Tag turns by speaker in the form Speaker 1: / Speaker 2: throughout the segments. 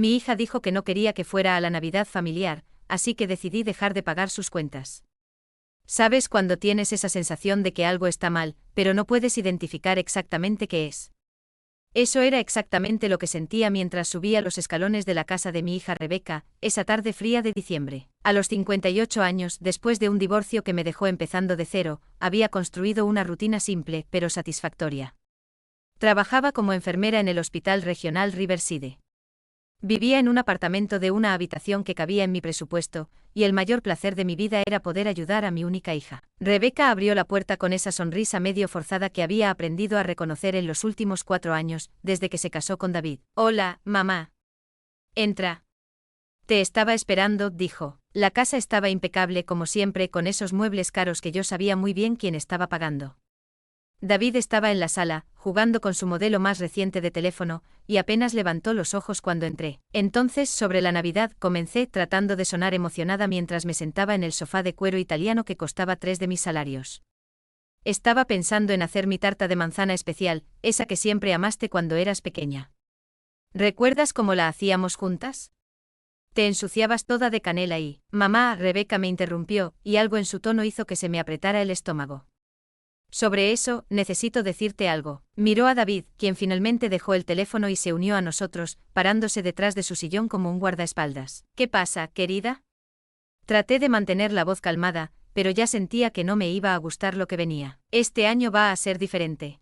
Speaker 1: Mi hija dijo que no quería que fuera a la Navidad familiar, así que decidí dejar de pagar sus cuentas. ¿Sabes cuando tienes esa sensación de que algo está mal, pero no puedes identificar exactamente qué es? Eso era exactamente lo que sentía mientras subía los escalones de la casa de mi hija Rebeca, esa tarde fría de diciembre. A los 58 años, después de un divorcio que me dejó empezando de cero, había construido una rutina simple, pero satisfactoria. Trabajaba como enfermera en el Hospital Regional Riverside. Vivía en un apartamento de una habitación que cabía en mi presupuesto, y el mayor placer de mi vida era poder ayudar a mi única hija. Rebeca abrió la puerta con esa sonrisa medio forzada que había aprendido a reconocer en los últimos 4 años, desde que se casó con David. «Hola, mamá. Entra. Te estaba esperando», dijo. La casa estaba impecable como siempre, con esos muebles caros que yo sabía muy bien quién estaba pagando. David estaba en la sala, jugando con su modelo más reciente de teléfono, y apenas levantó los ojos cuando entré. Entonces, sobre la Navidad, comencé tratando de sonar emocionada mientras me sentaba en el sofá de cuero italiano que costaba 3 de mis salarios. Estaba pensando en hacer mi tarta de manzana especial, esa que siempre amaste cuando eras pequeña. ¿Recuerdas cómo la hacíamos juntas? Te ensuciabas toda de canela y... Mamá, Rebeca me interrumpió, y algo en su tono hizo que se me apretara el estómago. Sobre eso, necesito decirte algo. Miró a David, quien finalmente dejó el teléfono y se unió a nosotros, parándose detrás de su sillón como un guardaespaldas. ¿Qué pasa, querida? Traté de mantener la voz calmada, pero ya sentía que no me iba a gustar lo que venía. Este año va a ser diferente.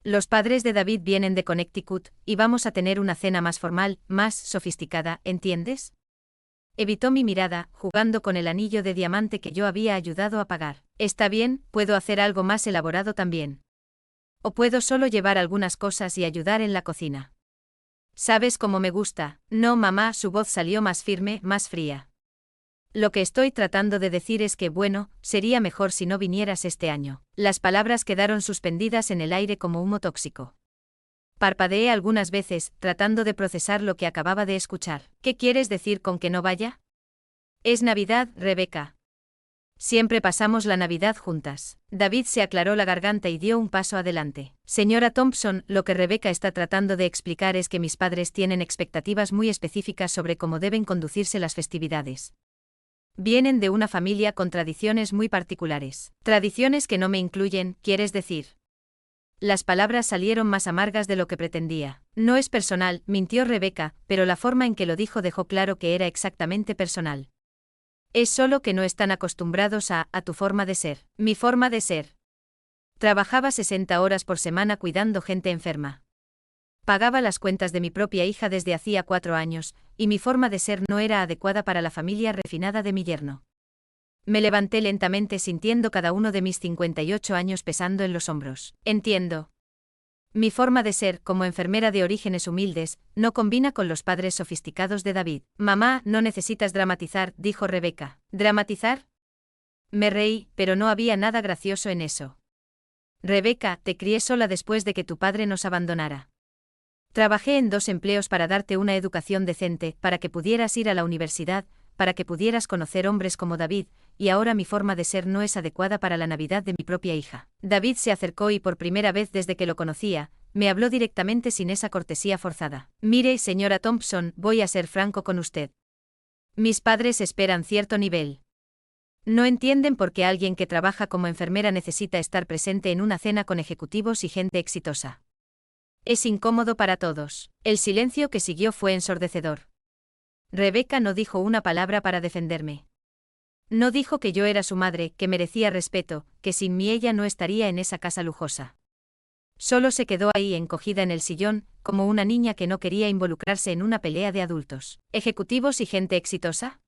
Speaker 1: Los padres de David vienen de Connecticut, y vamos a tener una cena más formal, más sofisticada, ¿entiendes? Evitó mi mirada, jugando con el anillo de diamante que yo había ayudado a pagar. Está bien, puedo hacer algo más elaborado también. O puedo solo llevar algunas cosas y ayudar en la cocina. ¿Sabes cómo me gusta? No, mamá, su voz salió más firme, más fría. Lo que estoy tratando de decir es que, bueno, sería mejor si no vinieras este año. Las palabras quedaron suspendidas en el aire como humo tóxico. Parpadeé algunas veces, tratando de procesar lo que acababa de escuchar. ¿Qué quieres decir con que no vaya? Es Navidad, Rebeca. Siempre pasamos la Navidad juntas. David se aclaró la garganta y dio un paso adelante. Señora Thompson, lo que Rebeca está tratando de explicar es que mis padres tienen expectativas muy específicas sobre cómo deben conducirse las festividades. Vienen de una familia con tradiciones muy particulares. Tradiciones que no me incluyen, ¿quieres decir? Las palabras salieron más amargas de lo que pretendía. No es personal, mintió Rebeca, pero la forma en que lo dijo dejó claro que era exactamente personal. Es solo que no están acostumbrados a tu forma de ser. Mi forma de ser. Trabajaba 60 horas por semana cuidando gente enferma. Pagaba las cuentas de mi propia hija desde hacía 4 años, y mi forma de ser no era adecuada para la familia refinada de mi yerno. Me levanté lentamente sintiendo cada uno de mis 58 años pesando en los hombros. Entiendo. Mi forma de ser, como enfermera de orígenes humildes, no combina con los padres sofisticados de David. Mamá, no necesitas dramatizar, dijo Rebeca. ¿Dramatizar? Me reí, pero no había nada gracioso en eso. Rebeca, te crié sola después de que tu padre nos abandonara. Trabajé en 2 empleos para darte una educación decente, para que pudieras ir a la universidad, para que pudieras conocer hombres como David, y ahora mi forma de ser no es adecuada para la Navidad de mi propia hija. David se acercó y por primera vez desde que lo conocía, me habló directamente sin esa cortesía forzada. Mire, señora Thompson, voy a ser franco con usted. Mis padres esperan cierto nivel. No entienden por qué alguien que trabaja como enfermera necesita estar presente en una cena con ejecutivos y gente exitosa. Es incómodo para todos. El silencio que siguió fue ensordecedor. Rebeca no dijo una palabra para defenderme. No dijo que yo era su madre, que merecía respeto, que sin mí ella no estaría en esa casa lujosa. Solo se quedó ahí encogida en el sillón, como una niña que no quería involucrarse en una pelea de adultos. ¿Ejecutivos y gente exitosa?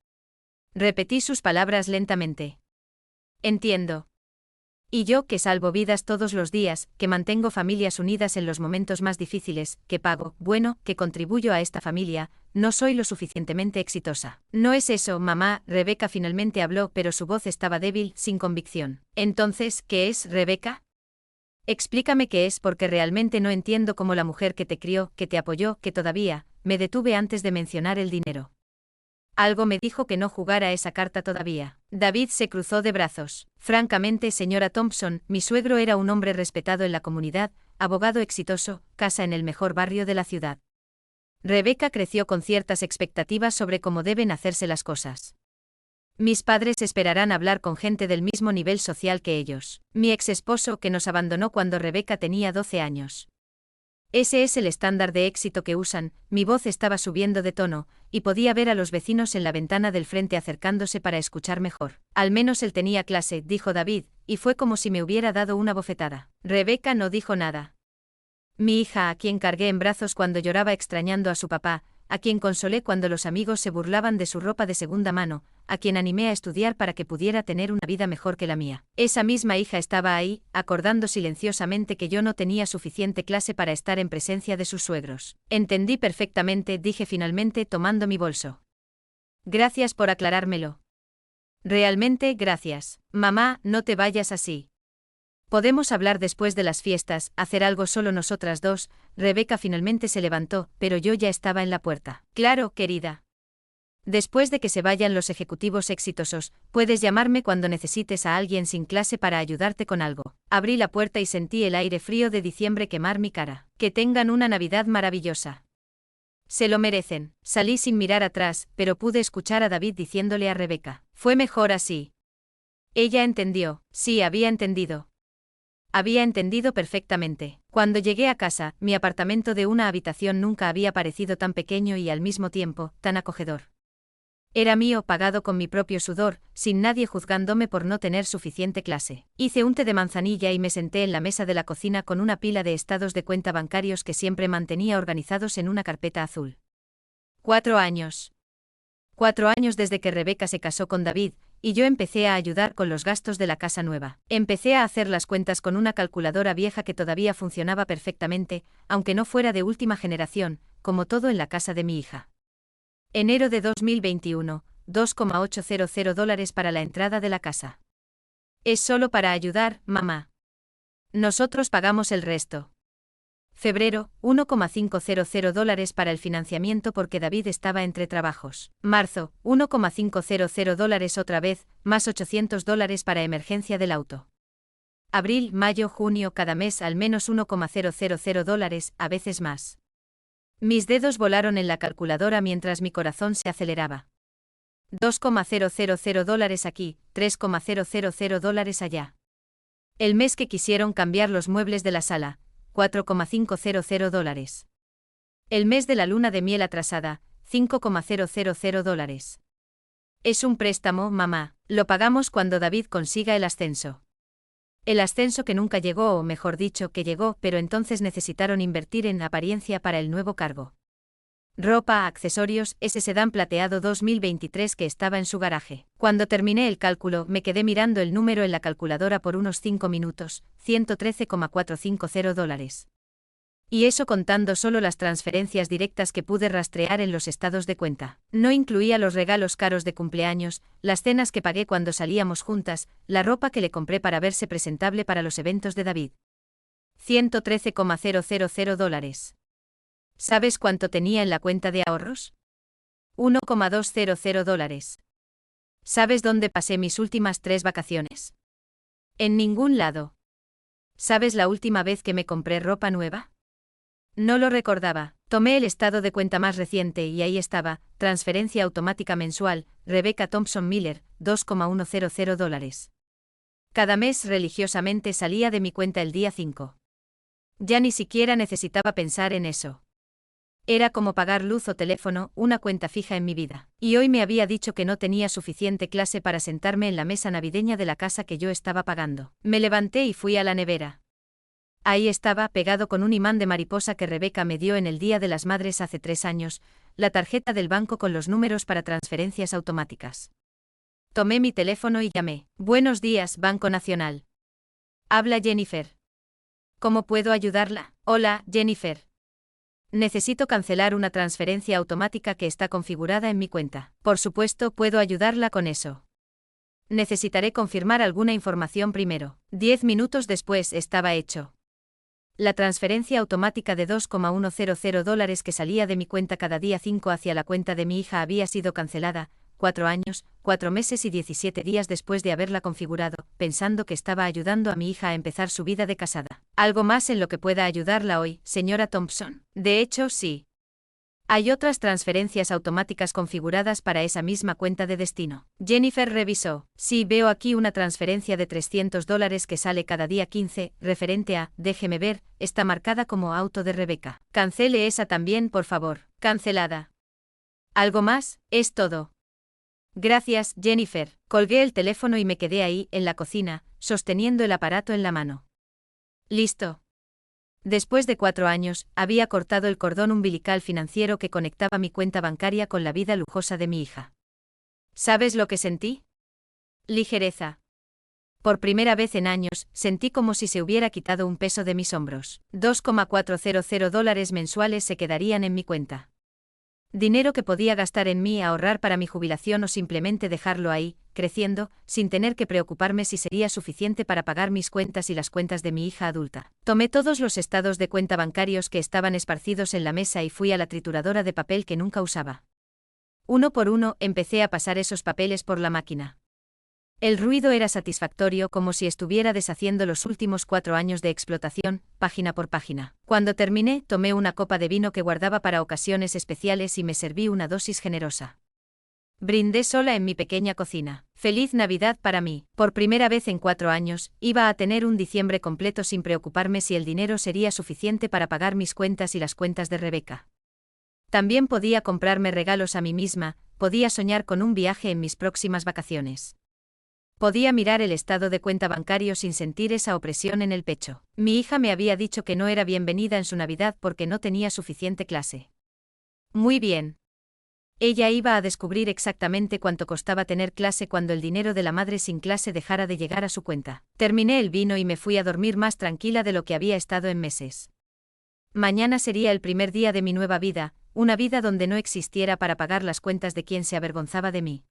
Speaker 1: Repetí sus palabras lentamente. Entiendo. Y yo, que salvo vidas todos los días, que mantengo familias unidas en los momentos más difíciles, que pago, bueno, que contribuyo a esta familia, no soy lo suficientemente exitosa. No es eso, mamá, Rebeca finalmente habló, pero su voz estaba débil, sin convicción. Entonces, ¿qué es, Rebeca? Explícame qué es, porque realmente no entiendo cómo la mujer que te crió, que te apoyó, que todavía... Me detuve antes de mencionar el dinero. Algo me dijo que no jugara esa carta todavía. David se cruzó de brazos. Francamente, señora Thompson, mi suegro era un hombre respetado en la comunidad, abogado exitoso, casa en el mejor barrio de la ciudad. Rebecca creció con ciertas expectativas sobre cómo deben hacerse las cosas. Mis padres esperarán hablar con gente del mismo nivel social que ellos. Mi ex esposo, que nos abandonó cuando Rebecca tenía 12 años. Ese es el estándar de éxito que usan. Mi voz estaba subiendo de tono, y podía ver a los vecinos en la ventana del frente acercándose para escuchar mejor. Al menos él tenía clase, dijo David, y fue como si me hubiera dado una bofetada. Rebecca no dijo nada. Mi hija, a quien cargué en brazos cuando lloraba extrañando a su papá, a quien consolé cuando los amigos se burlaban de su ropa de segunda mano, a quien animé a estudiar para que pudiera tener una vida mejor que la mía. Esa misma hija estaba ahí, acordando silenciosamente que yo no tenía suficiente clase para estar en presencia de sus suegros. Entendí perfectamente, dije finalmente tomando mi bolso. Gracias por aclarármelo. Realmente gracias. Mamá, no te vayas así. Podemos hablar después de las fiestas, hacer algo solo nosotras dos. Rebecca finalmente se levantó, pero yo ya estaba en la puerta. Claro, querida. Después de que se vayan los ejecutivos exitosos, puedes llamarme cuando necesites a alguien sin clase para ayudarte con algo. Abrí la puerta y sentí el aire frío de diciembre quemar mi cara. Que tengan una Navidad maravillosa. Se lo merecen. Salí sin mirar atrás, pero pude escuchar a David diciéndole a Rebecca. Fue mejor así. Ella entendió. Sí, había entendido. Había entendido perfectamente. Cuando llegué a casa, mi apartamento de una habitación nunca había parecido tan pequeño y al mismo tiempo, tan acogedor. Era mío, pagado con mi propio sudor, sin nadie juzgándome por no tener suficiente clase. Hice un té de manzanilla y me senté en la mesa de la cocina con una pila de estados de cuenta bancarios que siempre mantenía organizados en una carpeta azul. 4 años. 4 años desde que Rebecca se casó con David, y yo empecé a ayudar con los gastos de la casa nueva. Empecé a hacer las cuentas con una calculadora vieja que todavía funcionaba perfectamente, aunque no fuera de última generación, como todo en la casa de mi hija. Enero de 2021, $2,800 para la entrada de la casa. Es solo para ayudar, mamá. Nosotros pagamos el resto. Febrero, $1,500 para el financiamiento porque David estaba entre trabajos. Marzo, $1,500 otra vez, más $800 para emergencia del auto. Abril, mayo, junio, cada mes al menos $1,000, a veces más. Mis dedos volaron en la calculadora mientras mi corazón se aceleraba. $2,000 aquí, $3,000 allá. El mes que quisieron cambiar los muebles de la sala, $4,500. El mes de la luna de miel atrasada, $5,000. Es un préstamo, mamá, lo pagamos cuando David consiga el ascenso. El ascenso que nunca llegó, o mejor dicho, que llegó, pero entonces necesitaron invertir en apariencia para el nuevo cargo. Ropa, accesorios, ese sedán plateado 2023 que estaba en su garaje. Cuando terminé el cálculo, me quedé mirando el número en la calculadora por unos 5 minutos, $113,450. Y eso contando solo las transferencias directas que pude rastrear en los estados de cuenta. No incluía los regalos caros de cumpleaños, las cenas que pagué cuando salíamos juntas, la ropa que le compré para verse presentable para los eventos de David. $113,000. ¿Sabes cuánto tenía en la cuenta de ahorros? $1,200. ¿Sabes dónde pasé mis últimas 3 vacaciones? En ningún lado. ¿Sabes la última vez que me compré ropa nueva? No lo recordaba. Tomé el estado de cuenta más reciente y ahí estaba, transferencia automática mensual, Rebecca Thompson Miller, $2,100. Cada mes religiosamente salía de mi cuenta el día 5. Ya ni siquiera necesitaba pensar en eso. Era como pagar luz o teléfono, una cuenta fija en mi vida. Y hoy me había dicho que no tenía suficiente clase para sentarme en la mesa navideña de la casa que yo estaba pagando. Me levanté y fui a la nevera. Ahí estaba, pegado con un imán de mariposa que Rebecca me dio en el Día de las Madres hace 3 años, la tarjeta del banco con los números para transferencias automáticas. Tomé mi teléfono y llamé. Buenos días, Banco Nacional. Habla Jennifer. ¿Cómo puedo ayudarla? Hola, Jennifer. Necesito cancelar una transferencia automática que está configurada en mi cuenta. Por supuesto, puedo ayudarla con eso. Necesitaré confirmar alguna información primero. 10 minutos después estaba hecho. La transferencia automática de $2,100 que salía de mi cuenta cada día 5 hacia la cuenta de mi hija había sido cancelada, 4 años, 4 meses y 17 días después de haberla configurado, pensando que estaba ayudando a mi hija a empezar su vida de casada. ¿Algo más en lo que pueda ayudarla hoy, señora Thompson? De hecho, sí. Hay otras transferencias automáticas configuradas para esa misma cuenta de destino. Jennifer revisó. Sí, veo aquí una transferencia de $300 que sale cada día 15, referente a, déjeme ver, está marcada como auto de Rebecca. Cancele esa también, por favor. Cancelada. ¿Algo más? Es todo. Gracias, Jennifer. Colgué el teléfono y me quedé ahí, en la cocina, sosteniendo el aparato en la mano. Listo. Después de 4 años, había cortado el cordón umbilical financiero que conectaba mi cuenta bancaria con la vida lujosa de mi hija. ¿Sabes lo que sentí? Ligereza. Por primera vez en años, sentí como si se hubiera quitado un peso de mis hombros. $2,400 mensuales se quedarían en mi cuenta. Dinero que podía gastar en mí, ahorrar para mi jubilación o simplemente dejarlo ahí, creciendo, sin tener que preocuparme si sería suficiente para pagar mis cuentas y las cuentas de mi hija adulta. Tomé todos los estados de cuenta bancarios que estaban esparcidos en la mesa y fui a la trituradora de papel que nunca usaba. Uno por uno, empecé a pasar esos papeles por la máquina. El ruido era satisfactorio, como si estuviera deshaciendo los últimos 4 años de explotación, página por página. Cuando terminé, tomé una copa de vino que guardaba para ocasiones especiales y me serví una dosis generosa. Brindé sola en mi pequeña cocina. Feliz Navidad para mí. Por primera vez en 4 años, iba a tener un diciembre completo sin preocuparme si el dinero sería suficiente para pagar mis cuentas y las cuentas de Rebecca. También podía comprarme regalos a mí misma, podía soñar con un viaje en mis próximas vacaciones. Podía mirar el estado de cuenta bancario sin sentir esa opresión en el pecho. Mi hija me había dicho que no era bienvenida en su Navidad porque no tenía suficiente clase. Muy bien. Ella iba a descubrir exactamente cuánto costaba tener clase cuando el dinero de la madre sin clase dejara de llegar a su cuenta. Terminé el vino y me fui a dormir más tranquila de lo que había estado en meses. Mañana sería el primer día de mi nueva vida, una vida donde no existiera para pagar las cuentas de quien se avergonzaba de mí.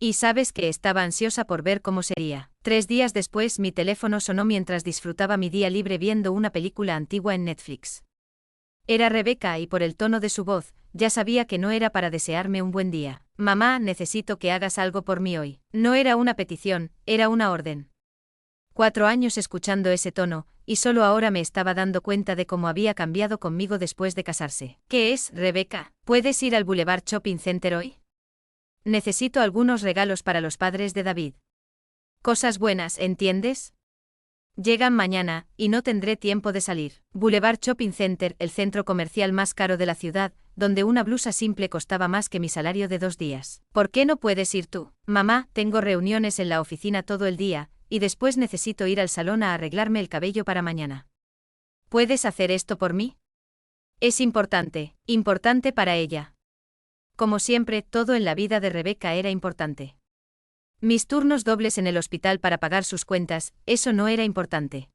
Speaker 1: Y sabes que estaba ansiosa por ver cómo sería. 3 días después mi teléfono sonó mientras disfrutaba mi día libre viendo una película antigua en Netflix. Era Rebecca y por el tono de su voz, ya sabía que no era para desearme un buen día. Mamá, necesito que hagas algo por mí hoy. No era una petición, era una orden. 4 años escuchando ese tono, y solo ahora me estaba dando cuenta de cómo había cambiado conmigo después de casarse. ¿Qué es, Rebecca? ¿Puedes ir al Boulevard Shopping Center hoy? Necesito algunos regalos para los padres de David. Cosas buenas, ¿entiendes? Llegan mañana, y no tendré tiempo de salir. Boulevard Shopping Center, el centro comercial más caro de la ciudad, donde una blusa simple costaba más que mi salario de 2 días. ¿Por qué no puedes ir tú? Mamá, tengo reuniones en la oficina todo el día, y después necesito ir al salón a arreglarme el cabello para mañana. ¿Puedes hacer esto por mí? Es importante, importante para ella. Como siempre, todo en la vida de Rebecca era importante. Mis turnos dobles en el hospital para pagar sus cuentas, eso no era importante.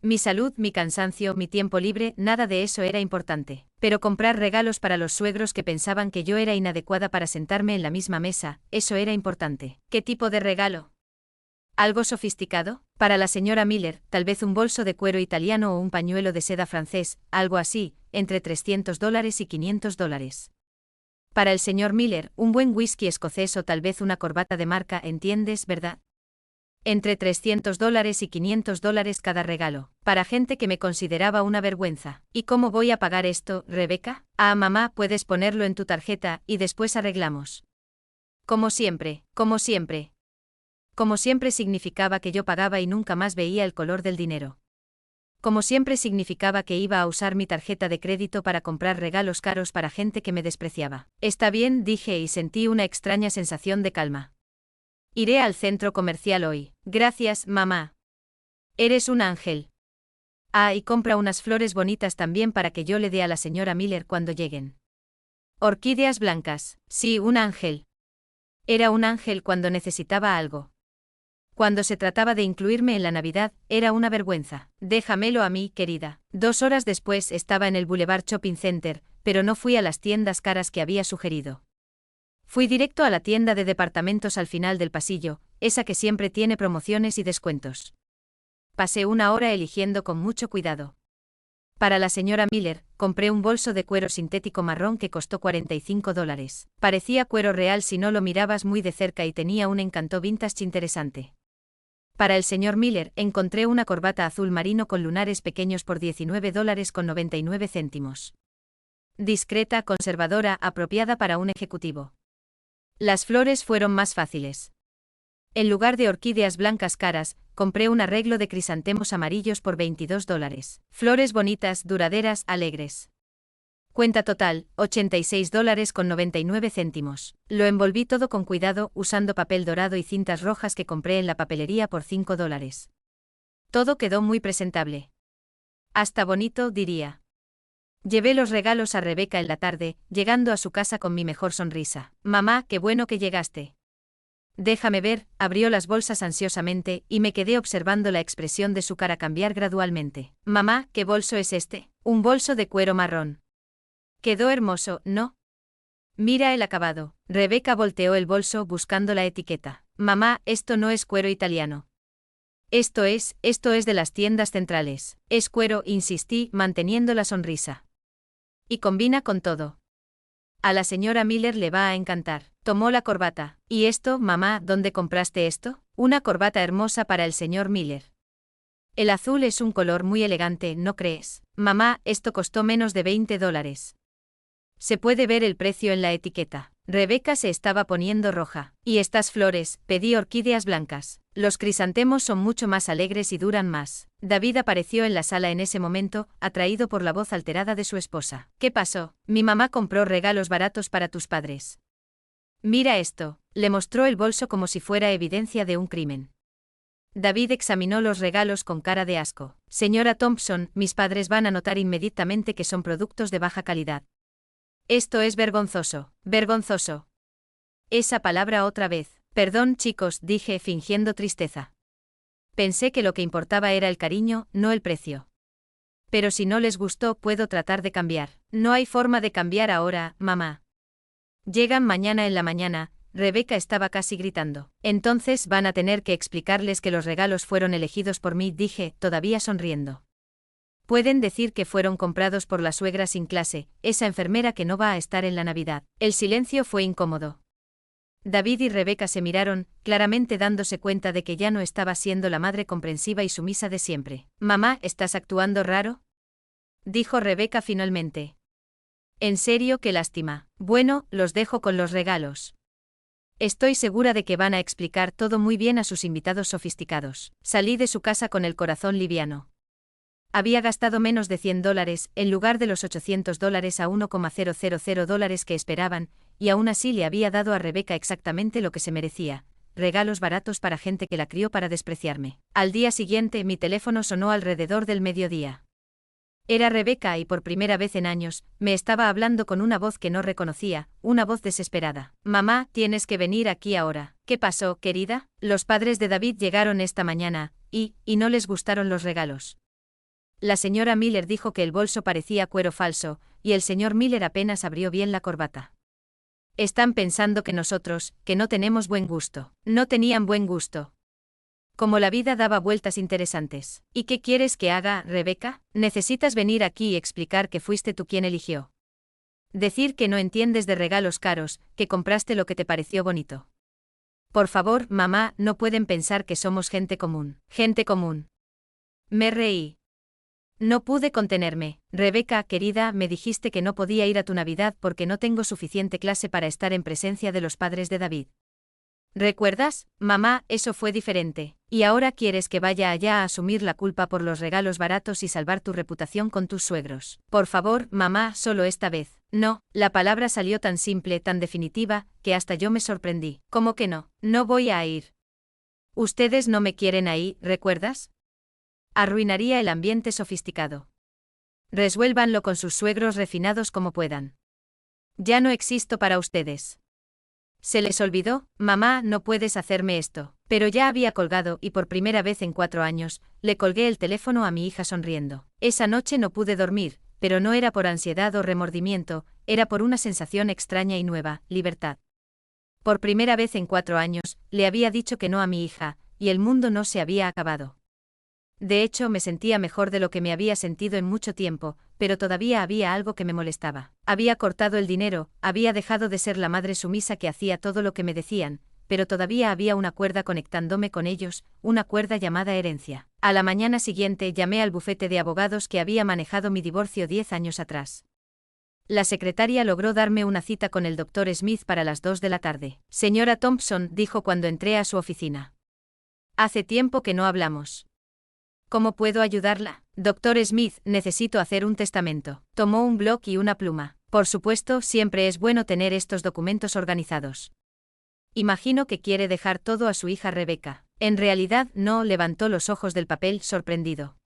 Speaker 1: Mi salud, mi cansancio, mi tiempo libre, nada de eso era importante. Pero comprar regalos para los suegros que pensaban que yo era inadecuada para sentarme en la misma mesa, eso era importante. ¿Qué tipo de regalo? ¿Algo sofisticado? Para la señora Miller, tal vez un bolso de cuero italiano o un pañuelo de seda francés, algo así, entre $300 y $500. Para el señor Miller, un buen whisky escocés o tal vez una corbata de marca, ¿entiendes, verdad? Entre $300 y $500 cada regalo, para gente que me consideraba una vergüenza. ¿Y cómo voy a pagar esto, Rebecca? Ah, mamá, puedes ponerlo en tu tarjeta, y después arreglamos. Como siempre, como siempre. Como siempre significaba que yo pagaba y nunca más veía el color del dinero. Como siempre significaba que iba a usar mi tarjeta de crédito para comprar regalos caros para gente que me despreciaba. Está bien, dije y sentí una extraña sensación de calma. Iré al centro comercial hoy. Gracias, mamá. Eres un ángel. Ah, y compra unas flores bonitas también para que yo le dé a la señora Miller cuando lleguen. Orquídeas blancas. Sí, un ángel. Era un ángel cuando necesitaba algo. Cuando se trataba de incluirme en la Navidad, era una vergüenza. Déjamelo a mí, querida. 2 horas después estaba en el Boulevard Shopping Center, pero no fui a las tiendas caras que había sugerido. Fui directo a la tienda de departamentos al final del pasillo, esa que siempre tiene promociones y descuentos. Pasé 1 hora eligiendo con mucho cuidado. Para la señora Miller, compré un bolso de cuero sintético marrón que costó $45. Parecía cuero real si no lo mirabas muy de cerca y tenía un encanto vintage interesante. Para el señor Miller, encontré una corbata azul marino con lunares pequeños por $19,99. Discreta, conservadora, apropiada para un ejecutivo. Las flores fueron más fáciles. En lugar de orquídeas blancas caras, compré un arreglo de crisantemos amarillos por $22. Flores bonitas, duraderas, alegres. Cuenta total, $86.99. Lo envolví todo con cuidado usando papel dorado y cintas rojas que compré en la papelería por $5. Todo quedó muy presentable. Hasta bonito, diría. Llevé los regalos a Rebeca en la tarde, llegando a su casa con mi mejor sonrisa. Mamá, qué bueno que llegaste. Déjame ver, abrió las bolsas ansiosamente y me quedé observando la expresión de su cara cambiar gradualmente. Mamá, ¿qué bolso es este? Un bolso de cuero marrón. Quedó hermoso, ¿no? Mira el acabado. Rebeca volteó el bolso buscando la etiqueta. Mamá, esto no es cuero italiano. Esto es de las tiendas centrales. Es cuero, insistí, manteniendo la sonrisa. Y combina con todo. A la señora Miller le va a encantar. Tomó la corbata. ¿Y esto, mamá, dónde compraste esto? Una corbata hermosa para el señor Miller. El azul es un color muy elegante, ¿no crees? Mamá, esto costó menos de $20. Se puede ver el precio en la etiqueta. Rebeca se estaba poniendo roja. ¿Y estas flores? Pedí orquídeas blancas. Los crisantemos son mucho más alegres y duran más. David apareció en la sala en ese momento, atraído por la voz alterada de su esposa. ¿Qué pasó? Mi mamá compró regalos baratos para tus padres. Mira esto. Le mostró el bolso como si fuera evidencia de un crimen. David examinó los regalos con cara de asco. Señora Thompson, mis padres van a notar inmediatamente que son productos de baja calidad. Esto es vergonzoso, vergonzoso. Esa palabra otra vez. Perdón, chicos, dije fingiendo tristeza. Pensé que lo que importaba era el cariño, no el precio. Pero si no les gustó, puedo tratar de cambiar. No hay forma de cambiar ahora, mamá. Llegan mañana en la mañana, Rebeca estaba casi gritando. Entonces van a tener que explicarles que los regalos fueron elegidos por mí, dije, todavía sonriendo. Pueden decir que fueron comprados por la suegra sin clase, esa enfermera que no va a estar en la Navidad. El silencio fue incómodo. David y Rebeca se miraron, claramente dándose cuenta de que ya no estaba siendo la madre comprensiva y sumisa de siempre. Mamá, ¿estás actuando raro? Dijo Rebeca finalmente. En serio, qué lástima. Bueno, los dejo con los regalos. Estoy segura de que van a explicar todo muy bien a sus invitados sofisticados. Salí de su casa con el corazón liviano. Había gastado menos de $100, en lugar de los $800 a $1,000 que esperaban, y aún así le había dado a Rebeca exactamente lo que se merecía, regalos baratos para gente que la crió para despreciarme. Al día siguiente mi teléfono sonó alrededor del mediodía. Era Rebeca y por primera vez en años, me estaba hablando con una voz que no reconocía, una voz desesperada. Mamá, tienes que venir aquí ahora. ¿Qué pasó, querida? Los padres de David llegaron esta mañana, y no les gustaron los regalos. La señora Miller dijo que el bolso parecía cuero falso, y el señor Miller apenas abrió bien la corbata. Están pensando que nosotros, que no tenemos buen gusto. No tenían buen gusto. Como la vida daba vueltas interesantes. ¿Y qué quieres que haga, Rebeca? Necesitas venir aquí y explicar que fuiste tú quien eligió. Decir que no entiendes de regalos caros, que compraste lo que te pareció bonito. Por favor, mamá, no pueden pensar que somos gente común. Gente común. Me reí. No pude contenerme. Rebeca, querida, me dijiste que no podía ir a tu Navidad porque no tengo suficiente clase para estar en presencia de los padres de David. ¿Recuerdas? Mamá, eso fue diferente. Y ahora quieres que vaya allá a asumir la culpa por los regalos baratos y salvar tu reputación con tus suegros. Por favor, mamá, solo esta vez. No, la palabra salió tan simple, tan definitiva, que hasta yo me sorprendí. ¿Cómo que no? No voy a ir. Ustedes no me quieren ahí, ¿recuerdas? Arruinaría el ambiente sofisticado. Resuélvanlo con sus suegros refinados como puedan. Ya no existo para ustedes. ¿Se les olvidó? Mamá, no puedes hacerme esto. Pero ya había colgado y por primera vez en 4 años, le colgué el teléfono a mi hija sonriendo. Esa noche no pude dormir, pero no era por ansiedad o remordimiento, era por una sensación extraña y nueva, libertad. Por primera vez en 4 años, le había dicho que no a mi hija, y el mundo no se había acabado. De hecho, me sentía mejor de lo que me había sentido en mucho tiempo, pero todavía había algo que me molestaba. Había cortado el dinero, había dejado de ser la madre sumisa que hacía todo lo que me decían, pero todavía había una cuerda conectándome con ellos, una cuerda llamada herencia. A la mañana siguiente llamé al bufete de abogados que había manejado mi divorcio 10 años atrás. La secretaria logró darme una cita con el Dr. Smith para las 2 de la tarde. Señora Thompson, dijo cuando entré a su oficina. Hace tiempo que no hablamos. ¿Cómo puedo ayudarla? Dr. Smith, necesito hacer un testamento. Tomó un bloc y una pluma. Por supuesto, siempre es bueno tener estos documentos organizados. Imagino que quiere dejar todo a su hija Rebecca. En realidad, no, levantó los ojos del papel, sorprendido.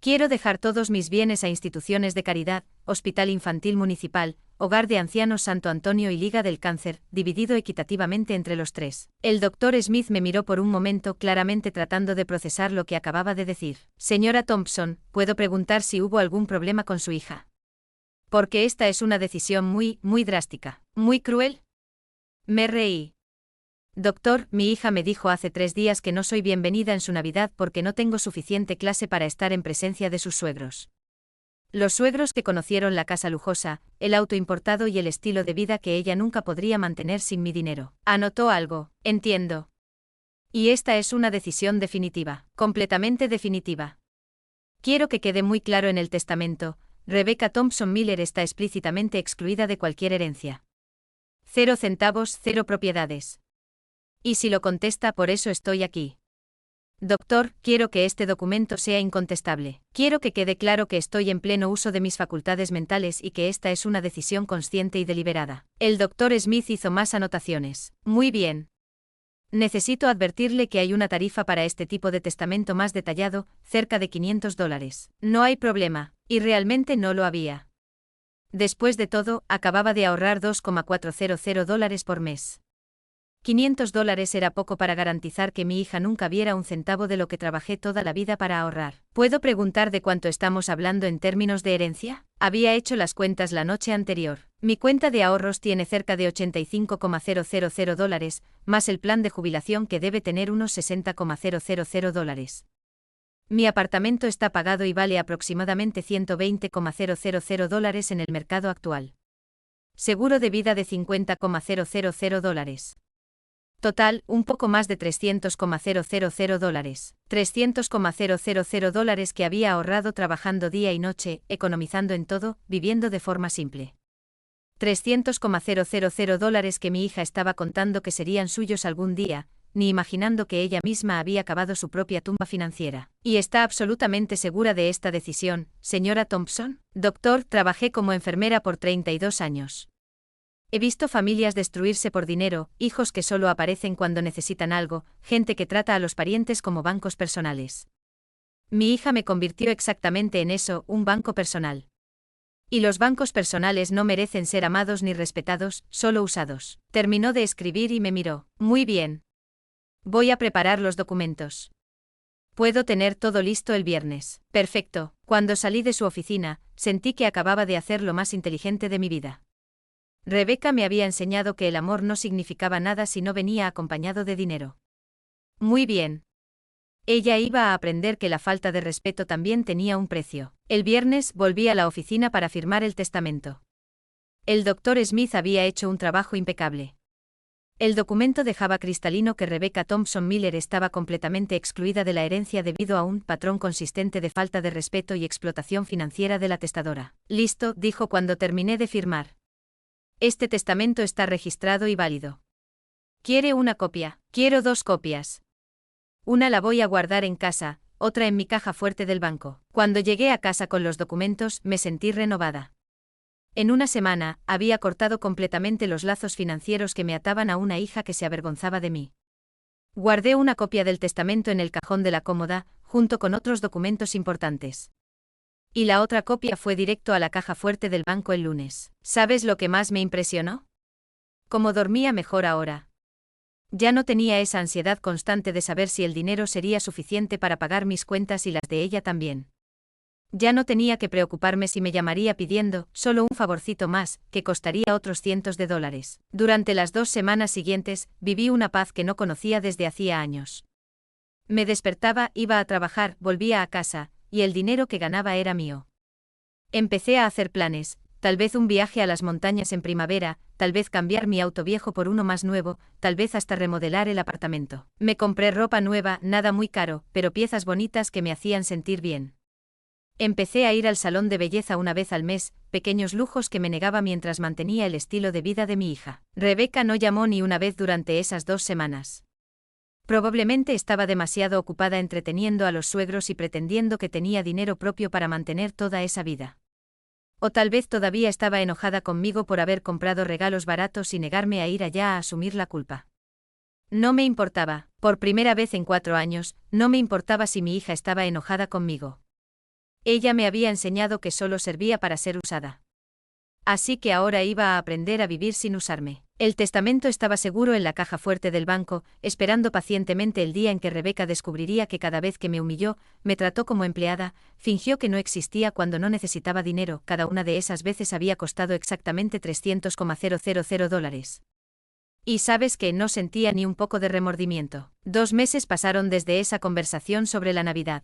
Speaker 1: Quiero dejar todos mis bienes a instituciones de caridad, Hospital Infantil Municipal, Hogar de Ancianos Santo Antonio y Liga del Cáncer, dividido equitativamente entre los tres. El Dr. Smith me miró por un momento, claramente tratando de procesar lo que acababa de decir. Señora Thompson, ¿puedo preguntar si hubo algún problema con su hija? Porque esta es una decisión muy drástica. ¿Muy cruel? Me reí. Doctor, mi hija me dijo hace 3 días que no soy bienvenida en su Navidad porque no tengo suficiente clase para estar en presencia de sus suegros. Los suegros que conocieron la casa lujosa, el auto importado y el estilo de vida que ella nunca podría mantener sin mi dinero. Anotó algo, entiendo. Y esta es una decisión definitiva, completamente definitiva. Quiero que quede muy claro en el testamento, Rebecca Thompson Miller está explícitamente excluida de cualquier herencia. 0 centavos, 0 propiedades. Y si lo contesta, por eso estoy aquí. Doctor, quiero que este documento sea incontestable. Quiero que quede claro que estoy en pleno uso de mis facultades mentales y que esta es una decisión consciente y deliberada. El Dr. Smith hizo más anotaciones. Muy bien. Necesito advertirle que hay una tarifa para este tipo de testamento más detallado, cerca de $500. No hay problema, y realmente no lo había. Después de todo, acababa de ahorrar $2,400 por mes. $500 era poco para garantizar que mi hija nunca viera un centavo de lo que trabajé toda la vida para ahorrar. ¿Puedo preguntar de cuánto estamos hablando en términos de herencia? Había hecho las cuentas la noche anterior. Mi cuenta de ahorros tiene cerca de $85,000, más el plan de jubilación que debe tener unos $60,000. Mi apartamento está pagado y vale aproximadamente $120,000 en el mercado actual. Seguro de vida de $50,000. Total, un poco más de $300,000. $300,000 que había ahorrado trabajando día y noche, economizando en todo, viviendo de forma simple. $300,000 que mi hija estaba contando que serían suyos algún día, ni imaginando que ella misma había cavado su propia tumba financiera. ¿Y está absolutamente segura de esta decisión, señora Thompson? Doctor, trabajé como enfermera por 32 años. He visto familias destruirse por dinero, hijos que solo aparecen cuando necesitan algo, gente que trata a los parientes como bancos personales. Mi hija me convirtió exactamente en eso, un banco personal. Y los bancos personales no merecen ser amados ni respetados, solo usados. Terminó de escribir y me miró. Muy bien. Voy a preparar los documentos. Puedo tener todo listo el viernes. Perfecto. Cuando salí de su oficina, sentí que acababa de hacer lo más inteligente de mi vida. Rebecca me había enseñado que el amor no significaba nada si no venía acompañado de dinero. Muy bien. Ella iba a aprender que la falta de respeto también tenía un precio. El viernes volví a la oficina para firmar el testamento. El Dr. Smith había hecho un trabajo impecable. El documento dejaba cristalino que Rebecca Thompson Miller estaba completamente excluida de la herencia debido a un patrón consistente de falta de respeto y explotación financiera de la testadora. Listo, dijo cuando terminé de firmar. Este testamento está registrado y válido. ¿Quiere una copia? Quiero 2 copias. Una la voy a guardar en casa, otra en mi caja fuerte del banco. Cuando llegué a casa con los documentos, me sentí renovada. En una semana, había cortado completamente los lazos financieros que me ataban a una hija que se avergonzaba de mí. Guardé una copia del testamento en el cajón de la cómoda, junto con otros documentos importantes. Y la otra copia fue directo a la caja fuerte del banco el lunes. ¿Sabes lo que más me impresionó? Cómo dormía mejor ahora. Ya no tenía esa ansiedad constante de saber si el dinero sería suficiente para pagar mis cuentas y las de ella también. Ya no tenía que preocuparme si me llamaría pidiendo solo un favorcito más, que costaría otros cientos de dólares. Durante las 2 semanas siguientes, viví una paz que no conocía desde hacía años. Me despertaba, iba a trabajar, volvía a casa, y el dinero que ganaba era mío. Empecé a hacer planes, tal vez un viaje a las montañas en primavera, tal vez cambiar mi auto viejo por uno más nuevo, tal vez hasta remodelar el apartamento. Me compré ropa nueva, nada muy caro, pero piezas bonitas que me hacían sentir bien. Empecé a ir al salón de belleza una vez al mes, pequeños lujos que me negaba mientras mantenía el estilo de vida de mi hija. Rebeca no llamó ni una vez durante esas 2 semanas. Probablemente estaba demasiado ocupada entreteniendo a los suegros y pretendiendo que tenía dinero propio para mantener toda esa vida. O tal vez todavía estaba enojada conmigo por haber comprado regalos baratos y negarme a ir allá a asumir la culpa. No me importaba, por primera vez en 4 años, no me importaba si mi hija estaba enojada conmigo. Ella me había enseñado que solo servía para ser usada. Así que ahora iba a aprender a vivir sin usarme. El testamento estaba seguro en la caja fuerte del banco, esperando pacientemente el día en que Rebeca descubriría que cada vez que me humilló, me trató como empleada, fingió que no existía cuando no necesitaba dinero. Cada una de esas veces había costado exactamente $300,000. Y sabes que no sentía ni un poco de remordimiento. 2 meses pasaron desde esa conversación sobre la Navidad.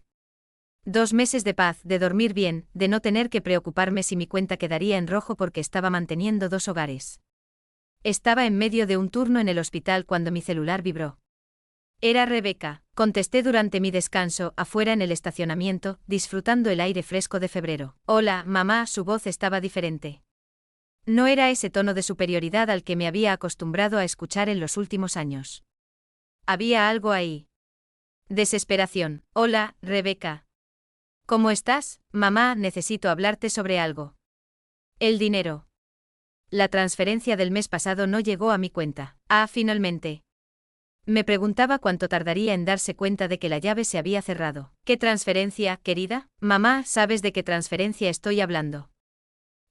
Speaker 1: 2 meses de paz, de dormir bien, de no tener que preocuparme si mi cuenta quedaría en rojo porque estaba manteniendo 2 hogares. Estaba en medio de un turno en el hospital cuando mi celular vibró. Era Rebeca, contesté durante mi descanso, afuera en el estacionamiento, disfrutando el aire fresco de febrero. Hola, mamá, su voz estaba diferente. No era ese tono de superioridad al que me había acostumbrado a escuchar en los últimos años. Había algo ahí. Desesperación. Hola, Rebeca. ¿Cómo estás, mamá? Necesito hablarte sobre algo. El dinero. La transferencia del mes pasado no llegó a mi cuenta. Finalmente. Me preguntaba cuánto tardaría en darse cuenta de que la llave se había cerrado. ¿Qué transferencia, querida? Mamá, ¿sabes de qué transferencia estoy hablando?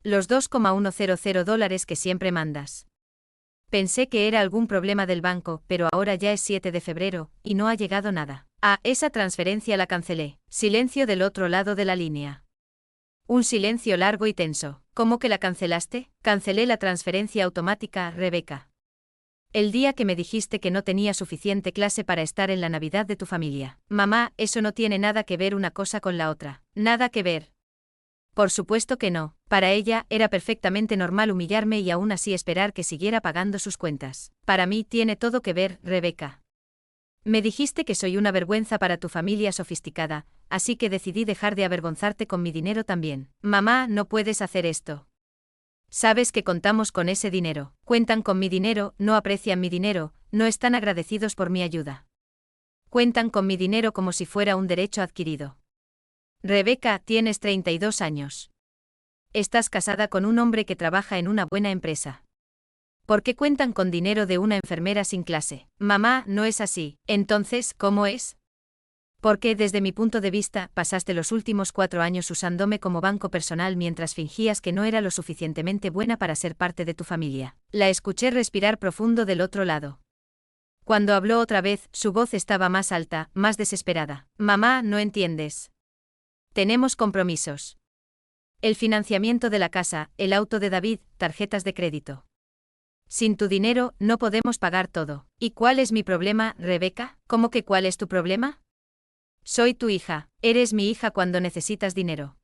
Speaker 1: Los $2,100 que siempre mandas. Pensé que era algún problema del banco, pero ahora ya es 7 de febrero, y no ha llegado nada. Esa transferencia la cancelé. Silencio del otro lado de la línea. Un silencio largo y tenso. ¿Cómo que la cancelaste? Cancelé la transferencia automática, Rebeca. El día que me dijiste que no tenía suficiente clase para estar en la Navidad de tu familia. Mamá, eso no tiene nada que ver una cosa con la otra. Nada que ver. Por supuesto que no. Para ella, era perfectamente normal humillarme y aún así esperar que siguiera pagando sus cuentas. Para mí tiene todo que ver, Rebeca. Me dijiste que soy una vergüenza para tu familia sofisticada, así que decidí dejar de avergonzarte con mi dinero también. Mamá, no puedes hacer esto. Sabes que contamos con ese dinero. Cuentan con mi dinero, no aprecian mi dinero, no están agradecidos por mi ayuda. Cuentan con mi dinero como si fuera un derecho adquirido. Rebeca, tienes 32 años. Estás casada con un hombre que trabaja en una buena empresa. ¿Por qué cuentan con dinero de una enfermera sin clase? Mamá, no es así. Entonces, ¿cómo es? Porque, desde mi punto de vista, pasaste los últimos 4 años usándome como banco personal mientras fingías que no era lo suficientemente buena para ser parte de tu familia. La escuché respirar profundo del otro lado. Cuando habló otra vez, su voz estaba más alta, más desesperada. Mamá, no entiendes. Tenemos compromisos. El financiamiento de la casa, el auto de David, tarjetas de crédito. Sin tu dinero, no podemos pagar todo. ¿Y cuál es mi problema, Rebeca? ¿Cómo que cuál es tu problema? Soy tu hija, eres mi hija cuando necesitas dinero.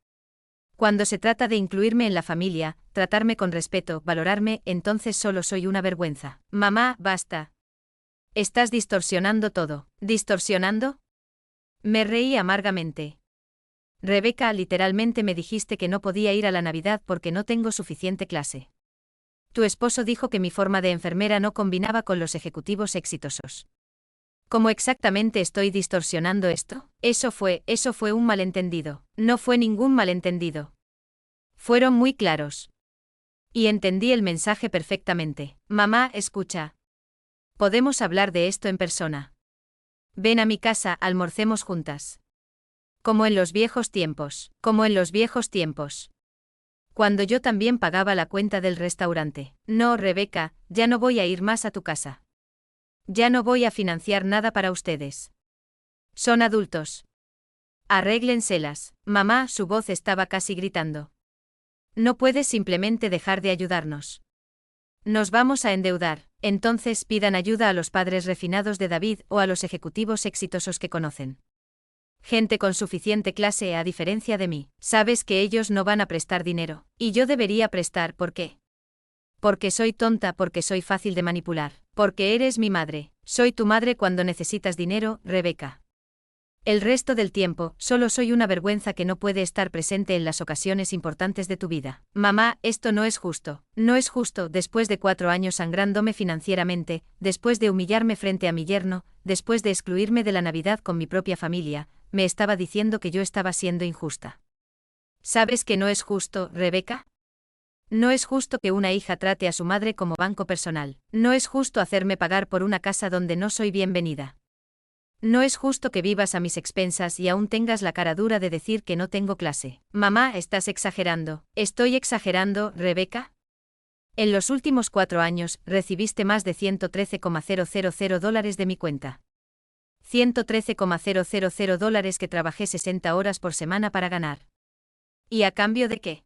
Speaker 1: Cuando se trata de incluirme en la familia, tratarme con respeto, valorarme, entonces solo soy una vergüenza. Mamá, basta. Estás distorsionando todo. ¿Distorsionando? Me reí amargamente. Rebeca, literalmente me dijiste que no podía ir a la Navidad porque no tengo suficiente clase. Tu esposo dijo que mi forma de enfermera no combinaba con los ejecutivos exitosos. ¿Cómo exactamente estoy distorsionando esto? Eso fue un malentendido. No fue ningún malentendido. Fueron muy claros. Y entendí el mensaje perfectamente. Mamá, escucha. Podemos hablar de esto en persona. Ven a mi casa, almorcemos juntas. Como en los viejos tiempos. Como en los viejos tiempos. Cuando yo también pagaba la cuenta del restaurante. No, Rebeca, ya no voy a ir más a tu casa. Ya no voy a financiar nada para ustedes. Son adultos. Arréglenselas. Mamá, su voz estaba casi gritando. No puedes simplemente dejar de ayudarnos. Nos vamos a endeudar. Entonces pidan ayuda a los padres refinados de David o a los ejecutivos exitosos que conocen. Gente con suficiente clase a diferencia de mí. Sabes que ellos no van a prestar dinero. Y yo debería prestar, ¿por qué? Porque soy tonta, porque soy fácil de manipular. Porque eres mi madre. Soy tu madre cuando necesitas dinero, Rebeca. El resto del tiempo, solo soy una vergüenza que no puede estar presente en las ocasiones importantes de tu vida. Mamá, esto no es justo. No es justo, después de 4 años sangrándome financieramente, después de humillarme frente a mi yerno, después de excluirme de la Navidad con mi propia familia, me estaba diciendo que yo estaba siendo injusta. ¿Sabes que no es justo, Rebeca? No es justo que una hija trate a su madre como banco personal. No es justo hacerme pagar por una casa donde no soy bienvenida. No es justo que vivas a mis expensas y aún tengas la cara dura de decir que no tengo clase. Mamá, estás exagerando. ¿Estoy exagerando, Rebeca? En los últimos 4 años, recibiste más de $113,000 de mi cuenta. $113,000 que trabajé 60 horas por semana para ganar. ¿Y a cambio de qué?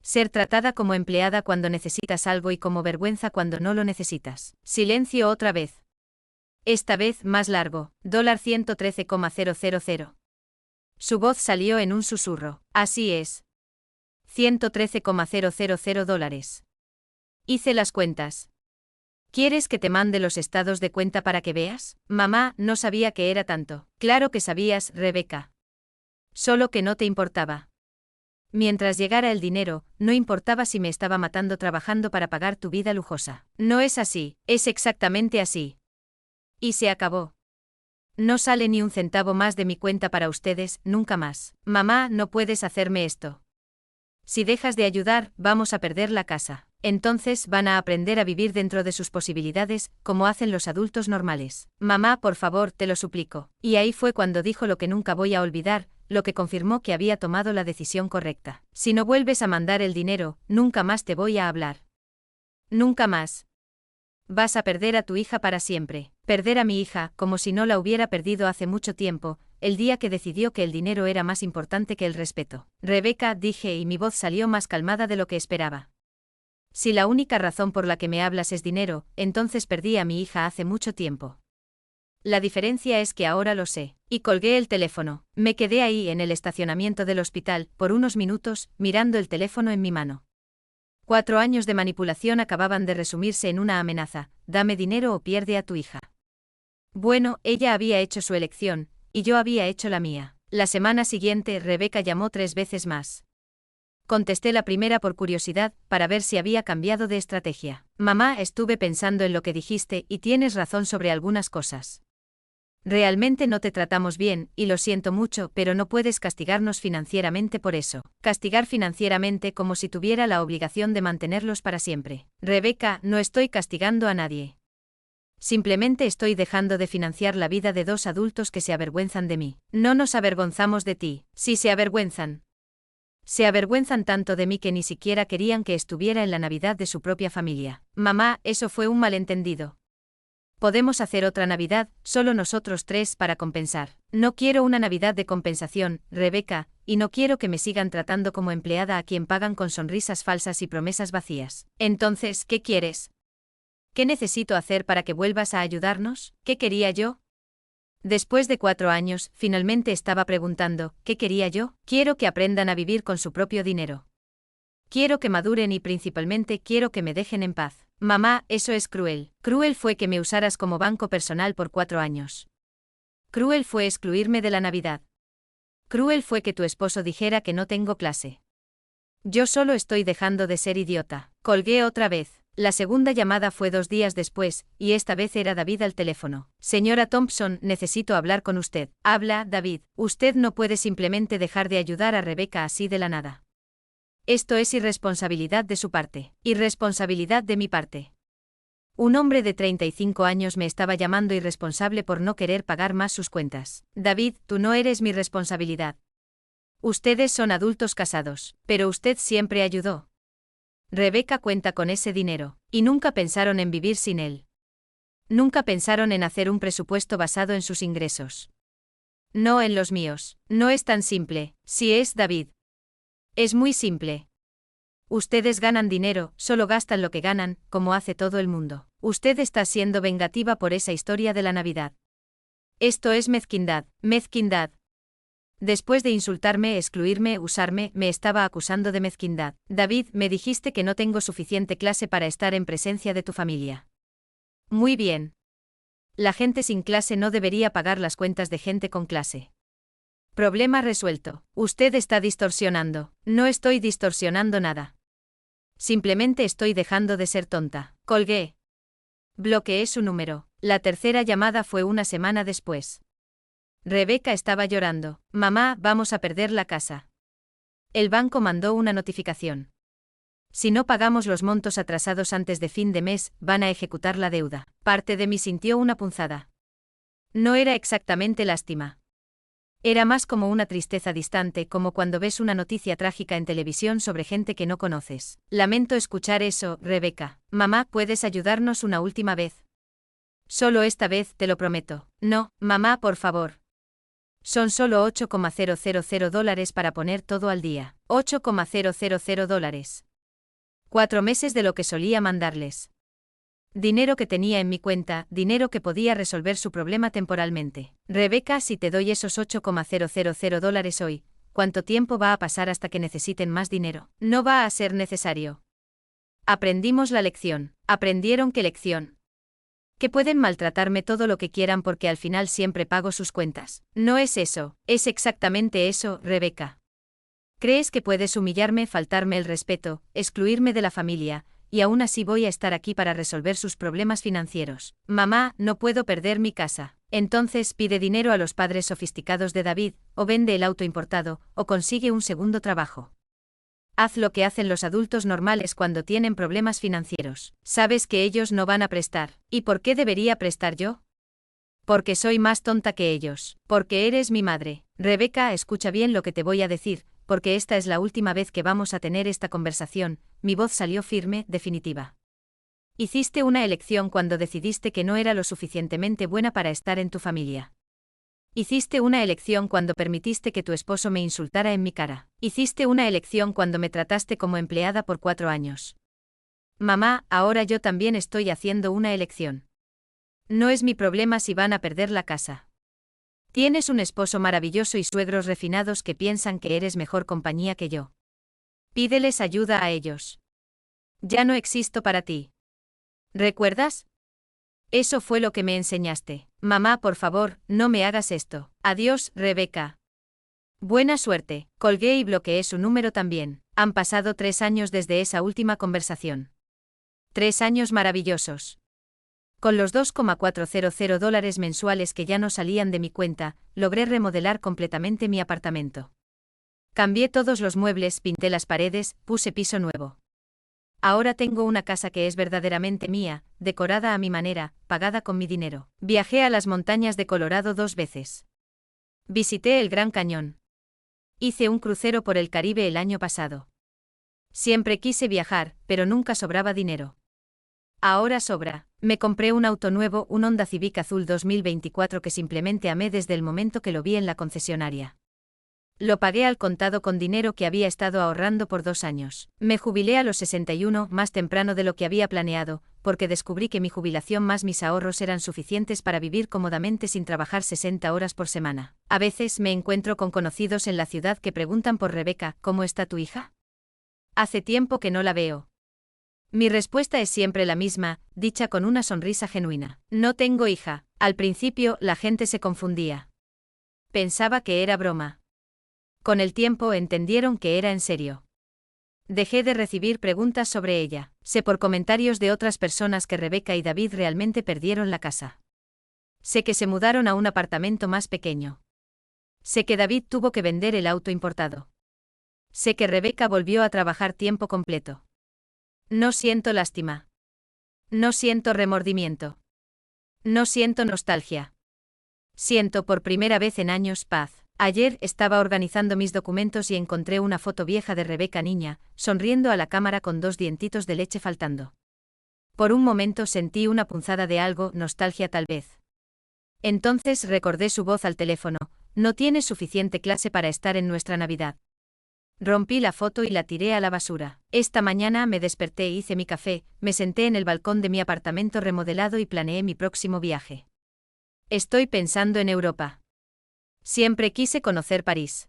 Speaker 1: Ser tratada como empleada cuando necesitas algo y como vergüenza cuando no lo necesitas. Silencio otra vez. Esta vez más largo, $113,000. Su voz salió en un susurro. Así es. $113,000. Hice las cuentas. ¿Quieres que te mande los estados de cuenta para que veas? Mamá, no sabía que era tanto. Claro que sabías, Rebeca. Solo que no te importaba. Mientras llegara el dinero, no importaba si me estaba matando trabajando para pagar tu vida lujosa. No es así, es exactamente así. Y se acabó. No sale ni un centavo más de mi cuenta para ustedes, nunca más. Mamá, no puedes hacerme esto. Si dejas de ayudar, vamos a perder la casa. Entonces van a aprender a vivir dentro de sus posibilidades, como hacen los adultos normales. Mamá, por favor, te lo suplico. Y ahí fue cuando dijo lo que nunca voy a olvidar, lo que confirmó que había tomado la decisión correcta. Si no vuelves a mandar el dinero, nunca más te voy a hablar. Nunca más. Vas a perder a tu hija para siempre. Perder a mi hija, como si no la hubiera perdido hace mucho tiempo, el día que decidió que el dinero era más importante que el respeto. Rebeca, dije y mi voz salió más calmada de lo que esperaba. Si la única razón por la que me hablas es dinero, entonces perdí a mi hija hace mucho tiempo. La diferencia es que ahora lo sé. Y colgué el teléfono. Me quedé ahí en el estacionamiento del hospital, por unos minutos, mirando el teléfono en mi mano. 4 años de manipulación acababan de resumirse en una amenaza: dame dinero o pierde a tu hija. Bueno, ella había hecho su elección, y yo había hecho la mía. La semana siguiente, Rebeca llamó 3 veces más. Contesté la primera por curiosidad, para ver si había cambiado de estrategia. Mamá, estuve pensando en lo que dijiste y tienes razón sobre algunas cosas. Realmente no te tratamos bien, y lo siento mucho, pero no puedes castigarnos financieramente por eso. Castigar financieramente como si tuviera la obligación de mantenerlos para siempre. Rebeca, no estoy castigando a nadie. Simplemente estoy dejando de financiar la vida de 2 adultos que se avergüenzan de mí. No nos avergonzamos de ti. Sí se avergüenzan. Se avergüenzan tanto de mí que ni siquiera querían que estuviera en la Navidad de su propia familia. Mamá, eso fue un malentendido. Podemos hacer otra Navidad, solo nosotros 3 para compensar. No quiero una Navidad de compensación, Rebeca, y no quiero que me sigan tratando como empleada a quien pagan con sonrisas falsas y promesas vacías. Entonces, ¿qué quieres? ¿Qué necesito hacer para que vuelvas a ayudarnos? ¿Qué quería yo? Después de 4 años, finalmente estaba preguntando, ¿qué quería yo? Quiero que aprendan a vivir con su propio dinero. Quiero que maduren y principalmente quiero que me dejen en paz. Mamá, eso es cruel. Cruel fue que me usaras como banco personal por 4 años. Cruel fue excluirme de la Navidad. Cruel fue que tu esposo dijera que no tengo clase. Yo solo estoy dejando de ser idiota. Colgué otra vez. La segunda llamada fue 2 días después, y esta vez era David al teléfono. Señora Thompson, necesito hablar con usted. Habla, David. Usted no puede simplemente dejar de ayudar a Rebeca así de la nada. Esto es irresponsabilidad de su parte. Irresponsabilidad de mi parte. Un hombre de 35 años me estaba llamando irresponsable por no querer pagar más sus cuentas. David, tú no eres mi responsabilidad. Ustedes son adultos casados, pero usted siempre ayudó. Rebeca cuenta con ese dinero, y nunca pensaron en vivir sin él. Nunca pensaron en hacer un presupuesto basado en sus ingresos. No en los míos. No es tan simple. Sí es, David. Es muy simple. Ustedes ganan dinero, solo gastan lo que ganan, como hace todo el mundo. Usted está siendo vengativa por esa historia de la Navidad. Esto es mezquindad, mezquindad. Después de insultarme, excluirme, usarme, me estaba acusando de mezquindad. David, me dijiste que no tengo suficiente clase para estar en presencia de tu familia. Muy bien. La gente sin clase no debería pagar las cuentas de gente con clase. Problema resuelto. Usted está distorsionando. No estoy distorsionando nada. Simplemente estoy dejando de ser tonta. Colgué. Bloqueé su número. La tercera llamada fue una semana después. Rebeca estaba llorando. Mamá, vamos a perder la casa. El banco mandó una notificación. Si no pagamos los montos atrasados antes de fin de mes, van a ejecutar la deuda. Parte de mí sintió una punzada. No era exactamente lástima. Era más como una tristeza distante, como cuando ves una noticia trágica en televisión sobre gente que no conoces. Lamento escuchar eso, Rebeca. Mamá, ¿puedes ayudarnos una última vez? Solo esta vez, te lo prometo. No, mamá, por favor. Son solo $8,000 para poner todo al día. $8,000. 4 meses de lo que solía mandarles. Dinero que tenía en mi cuenta, dinero que podía resolver su problema temporalmente. Rebeca, si te doy esos $8,000 hoy, ¿cuánto tiempo va a pasar hasta que necesiten más dinero? No va a ser necesario. Aprendimos la lección. ¿Aprendieron qué lección? Que pueden maltratarme todo lo que quieran porque al final siempre pago sus cuentas. No es eso, es exactamente eso, Rebeca. ¿Crees que puedes humillarme, faltarme el respeto, excluirme de la familia, y aún así voy a estar aquí para resolver sus problemas financieros? Mamá, no puedo perder mi casa. Entonces pide dinero a los padres sofisticados de David, o vende el auto importado, o consigue un segundo trabajo. Haz lo que hacen los adultos normales cuando tienen problemas financieros. Sabes que ellos no van a prestar. ¿Y por qué debería prestar yo? Porque soy más tonta que ellos. Porque eres mi madre. Rebeca, escucha bien lo que te voy a decir, porque esta es la última vez que vamos a tener esta conversación. Mi voz salió firme, definitiva. Hiciste una elección cuando decidiste que no era lo suficientemente buena para estar en tu familia. Hiciste una elección cuando permitiste que tu esposo me insultara en mi cara. Hiciste una elección cuando me trataste como empleada por 4 años. Mamá, ahora yo también estoy haciendo una elección. No es mi problema si van a perder la casa. Tienes un esposo maravilloso y suegros refinados que piensan que eres mejor compañía que yo. Pídeles ayuda a ellos. Ya no existo para ti. ¿Recuerdas? Eso fue lo que me enseñaste. Mamá, por favor, no me hagas esto. Adiós, Rebeca. Buena suerte. Colgué y bloqueé su número también. Han pasado 3 años desde esa última conversación. 3 años maravillosos. Con los $2,400 mensuales que ya no salían de mi cuenta, logré remodelar completamente mi apartamento. Cambié todos los muebles, pinté las paredes, puse piso nuevo. Ahora tengo una casa que es verdaderamente mía, decorada a mi manera, pagada con mi dinero. Viajé a las montañas de Colorado 2 veces. Visité el Gran Cañón. Hice un crucero por el Caribe el año pasado. Siempre quise viajar, pero nunca sobraba dinero. Ahora sobra. Me compré un auto nuevo, un Honda Civic azul 2024 que simplemente amé desde el momento que lo vi en la concesionaria. Lo pagué al contado con dinero que había estado ahorrando por 2 años. Me jubilé a los 61, más temprano de lo que había planeado, porque descubrí que mi jubilación más mis ahorros eran suficientes para vivir cómodamente sin trabajar 60 horas por semana. A veces me encuentro con conocidos en la ciudad que preguntan por Rebeca, ¿cómo está tu hija? Hace tiempo que no la veo. Mi respuesta es siempre la misma, dicha con una sonrisa genuina. No tengo hija. Al principio, la gente se confundía. Pensaba que era broma. Con el tiempo entendieron que era en serio. Dejé de recibir preguntas sobre ella. Sé por comentarios de otras personas que Rebeca y David realmente perdieron la casa. Sé que se mudaron a un apartamento más pequeño. Sé que David tuvo que vender el auto importado. Sé que Rebeca volvió a trabajar tiempo completo. No siento lástima. No siento remordimiento. No siento nostalgia. Siento por primera vez en años paz. Ayer estaba organizando mis documentos y encontré una foto vieja de Rebeca niña, sonriendo a la cámara con 2 dientitos de leche faltando. Por un momento sentí una punzada de algo, nostalgia tal vez. Entonces recordé su voz al teléfono: no tienes suficiente clase para estar en nuestra Navidad. Rompí la foto y la tiré a la basura. Esta mañana me desperté, hice mi café, me senté en el balcón de mi apartamento remodelado y planeé mi próximo viaje. Estoy pensando en Europa. Siempre quise conocer París.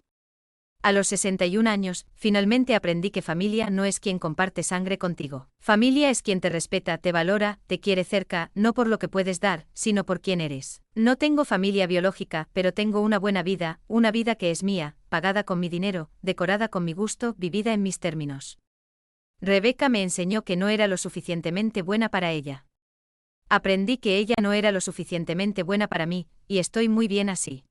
Speaker 1: A los 61 años, finalmente aprendí que familia no es quien comparte sangre contigo. Familia es quien te respeta, te valora, te quiere cerca, no por lo que puedes dar, sino por quién eres. No tengo familia biológica, pero tengo una vida que es mía, pagada con mi dinero, decorada con mi gusto, vivida en mis términos. Rebeca me enseñó que no era lo suficientemente buena para ella. Aprendí que ella no era lo suficientemente buena para mí, y estoy muy bien así.